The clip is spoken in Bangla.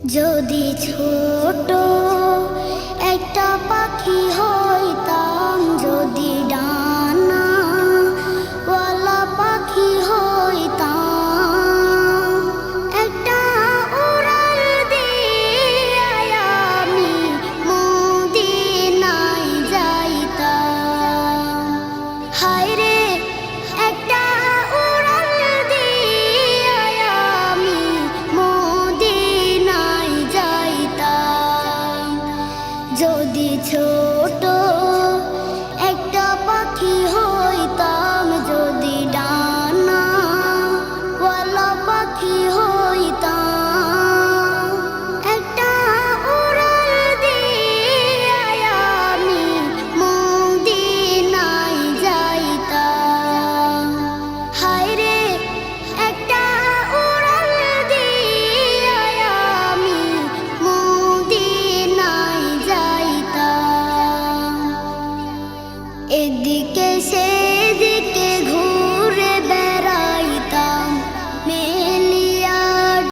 যদি ছোট একটা পাখি হইতাম, যদি ডানাওয়ালা পাখি হইতাম, একটা উড়াল দিয়ে আমি মদিনায় যাইতাম। হায় রে, একটা উড়াল দিয়ে আমি মদিনায় যাইতাম। যদি ছোট একটা পাখি হইতাম, যদি ডানাওয়ালা পাখি হইতাম, একটা উড়াল দিয়ে আমি মদিনায় যাইতাম। হায় রে, একটা উড়াল দিয়ে আমি মদিনায় যাইতাম। এদিকে সেদিকে